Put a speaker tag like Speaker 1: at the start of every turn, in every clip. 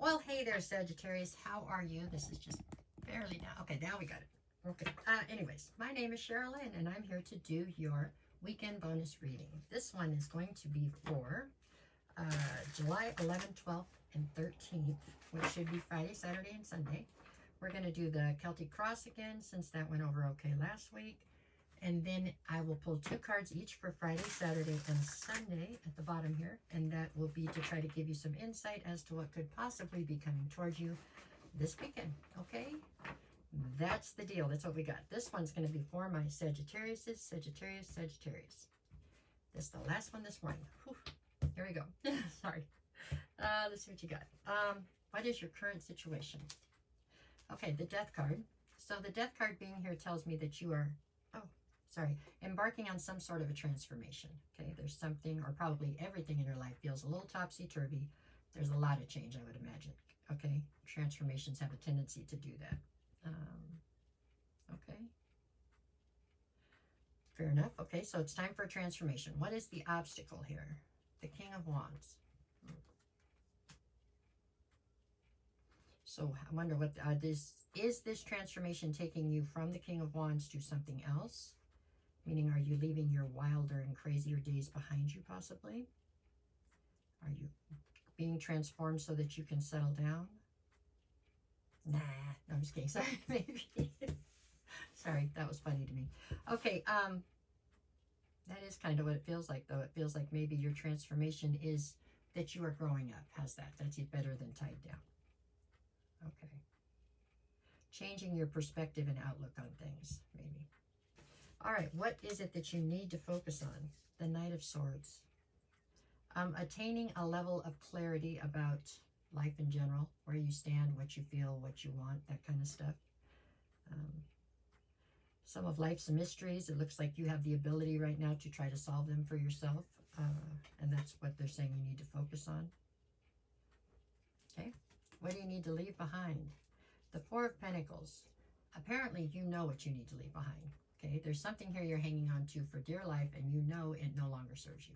Speaker 1: Well, hey there, Sagittarius. How are you? This is just barely now. Okay, now we got it. Okay. Anyways, my name is Sherilyn, and I'm here to do your weekend bonus reading. This one is going to be for July 11th, 12th, and 13th, which should be Friday, Saturday, and Sunday. We're going to do the Celtic Cross again, since that went over okay last week. And then I will pull 2 cards each for Friday, Saturday, and Sunday at the bottom here. And that will be to try to give you some insight as to what could possibly be coming towards you this weekend. Okay? That's the deal. That's what we got. This one's going to be for my Sagittariuses. Sagittarius. This is the last one this morning. Whew. Here we go. Sorry. Let's see what you got. What is your current situation? Okay, the Death card. So the Death card being here tells me that you are... embarking on some sort of a transformation. Okay, there's something, or probably everything in your life feels a little topsy-turvy. There's a lot of change, I would imagine. Okay, transformations have a tendency to do that. Okay, fair enough. Okay, so it's time for a transformation. What is the obstacle here? The King of Wands. So I wonder what is this transformation taking you from the King of Wands to something else? Meaning, are you leaving your wilder and crazier days behind you, possibly? Are you being transformed so that you can settle down? Nah, no, I'm just kidding. Sorry, maybe. Sorry, that was funny to me. Okay, that is kind of what it feels like, though. It feels like maybe your transformation is that you are growing up. How's that? That's better than tied down. Okay. Changing your perspective and outlook on things, maybe. All right, what is it that you need to focus on? The Knight of Swords. Attaining a level of clarity about life in general, where you stand, what you feel, what you want, that kind of stuff. Some of life's mysteries, it looks like you have the ability right now to try to solve them for yourself. And that's what they're saying you need to focus on. Okay, what do you need to leave behind? The Four of Pentacles. Apparently, you know what you need to leave behind. Okay, there's something here you're hanging on to for dear life, and you know it no longer serves you.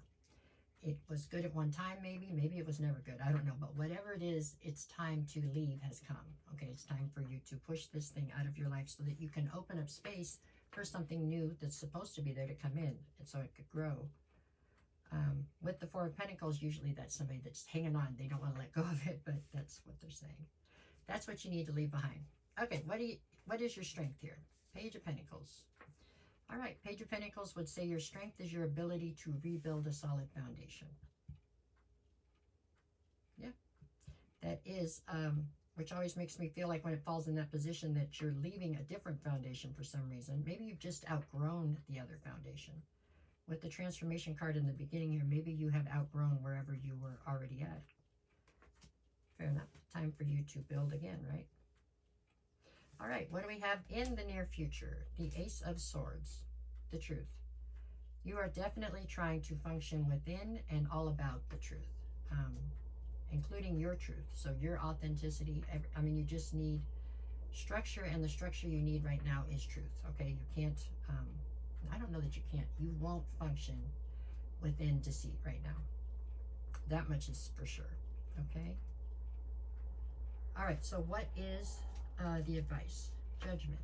Speaker 1: It was good at one time, maybe it was never good. I don't know, but whatever it is, it's time to leave has come. Okay, it's time for you to push this thing out of your life so that you can open up space for something new that's supposed to be there to come in, and so it could grow. With the Four of Pentacles, usually that's somebody that's hanging on. They don't want to let go of it, but that's what they're saying. That's what you need to leave behind. Okay, what is your strength here? Page of Pentacles. All right, Page of Pentacles would say your strength is your ability to rebuild a solid foundation. Yeah, that is, which always makes me feel like when it falls in that position that you're leaving a different foundation for some reason. Maybe you've just outgrown the other foundation. With the transformation card in the beginning here, maybe you have outgrown wherever you were already at. Fair enough. Time for you to build again, right? All right, what do we have in the near future? The Ace of Swords, the truth. You are definitely trying to function within and all about the truth, including your truth. So your authenticity, I mean, you just need structure, and the structure you need right now is truth, okay? You can't, I don't know that you can't. You won't function within deceit right now. That much is for sure, okay? All right, so what is the advice? Judgment.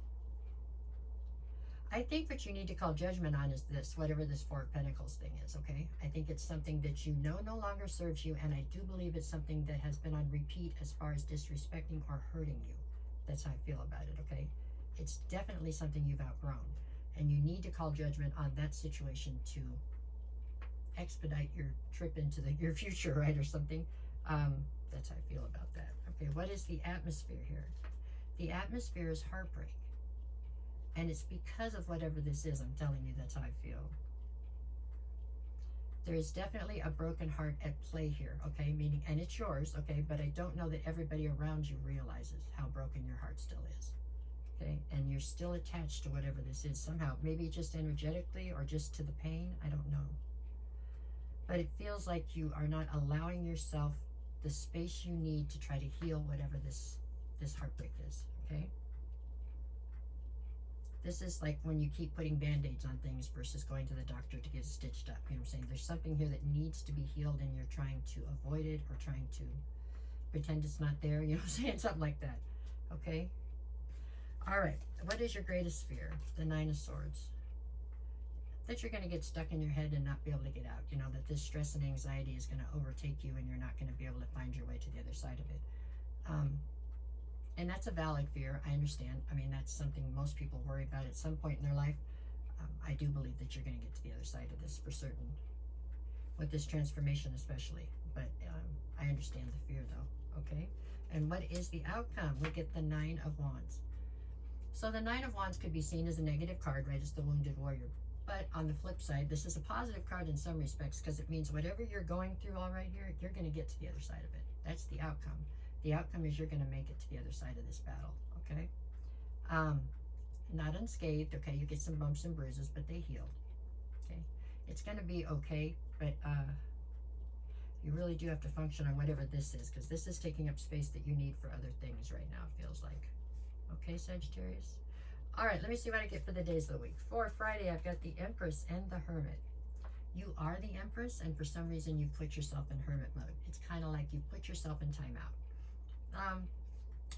Speaker 1: I think what you need to call judgment on is this, whatever this Four of Pentacles thing is, okay? I think it's something that you know no longer serves you, and I do believe it's something that has been on repeat as far as disrespecting or hurting you. That's how I feel about it, okay? It's definitely something you've outgrown, and you need to call judgment on that situation to expedite your trip into your future, right, or something. That's how I feel about that. Okay, what is the atmosphere here? The atmosphere is heartbreak. And it's because of whatever this is, I'm telling you, that's how I feel. There is definitely a broken heart at play here, okay? Meaning, and it's yours, okay? But I don't know that everybody around you realizes how broken your heart still is, okay? And you're still attached to whatever this is somehow. Maybe just energetically or just to the pain, I don't know. But it feels like you are not allowing yourself the space you need to try to heal whatever this heartbreak is, okay? This is like when you keep putting band-aids on things versus going to the doctor to get it stitched up. You know what I'm saying? There's something here that needs to be healed, and you're trying to avoid it or trying to pretend it's not there, you know, saying something like that. Okay? All right. What is your greatest fear? The Nine of Swords. That you're going to get stuck in your head and not be able to get out. You know, that this stress and anxiety is going to overtake you and you're not going to be able to find your way to the other side of it. And that's a valid fear. I understand. I mean, that's something most people worry about at some point in their life. I do believe that you're going to get to the other side of this for certain. With this transformation especially. But I understand the fear though. Okay? And what is the outcome? We get the Nine of Wands. So the Nine of Wands could be seen as a negative card, right? It's the wounded warrior. But on the flip side, this is a positive card in some respects because it means whatever you're going through all right here, you're going to get to the other side of it. That's the outcome. The outcome is you're going to make it to the other side of this battle, okay? Not unscathed, okay? You get some bumps and bruises, but they healed, okay? It's going to be okay, but you really do have to function on whatever this is because this is taking up space that you need for other things right now, it feels like. Okay, Sagittarius? All right, let me see what I get for the days of the week. For Friday, I've got the Empress and the Hermit. You are the Empress, and for some reason, you've put yourself in Hermit mode. It's kind of like you put yourself in timeout.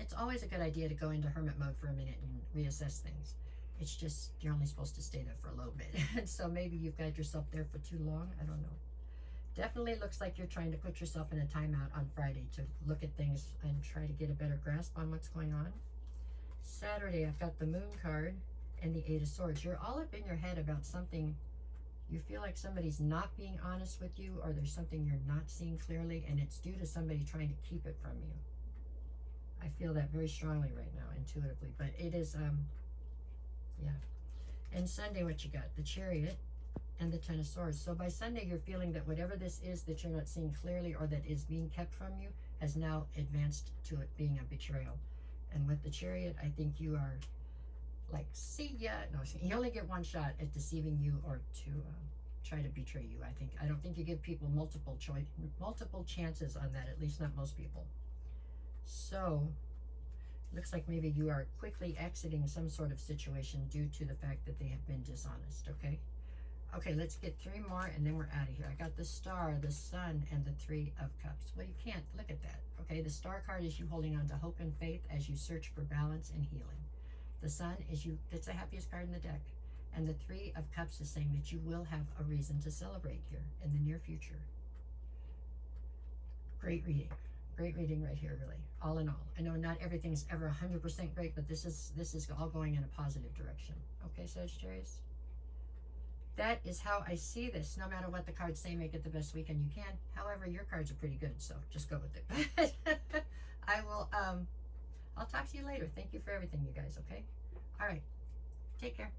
Speaker 1: It's always a good idea to go into Hermit mode for a minute and reassess things. It's just, you're only supposed to stay there for a little bit. And so maybe you've got yourself there for too long. I don't know. Definitely looks like you're trying to put yourself in a timeout on Friday to look at things and try to get a better grasp on what's going on. Saturday, I've got the Moon card and the Eight of Swords. You're all up in your head about something. You feel like somebody's not being honest with you, or there's something you're not seeing clearly, and it's due to somebody trying to keep it from you. I feel that very strongly right now, intuitively, but it is, yeah. And Sunday, what you got? The Chariot and the Ten of Swords. So by Sunday, you're feeling that whatever this is that you're not seeing clearly or that is being kept from you has now advanced to it being a betrayal. And with the Chariot, I think you are like, see ya. No, you only get one shot at deceiving you or to try to betray you. I don't think you give people multiple chances on that, at least not most people. So, looks like maybe you are quickly exiting some sort of situation due to the fact that they have been dishonest, okay? Okay, let's get 3 more and then we're out of here. I got the Star, the Sun, and the Three of Cups. Well, you can't look at that, okay? The Star card is you holding on to hope and faith as you search for balance and healing. The Sun is it's the happiest card in the deck. And the Three of Cups is saying that you will have a reason to celebrate here in the near future. Great reading. Great reading right here, really. All in all. I know not everything's ever 100% great, but this is all going in a positive direction. Okay, Sagittarius? That is how I see this. No matter what the cards say, make it the best weekend you can. However, your cards are pretty good, so just go with it. I will, I'll talk to you later. Thank you for everything, you guys, okay? All right. Take care.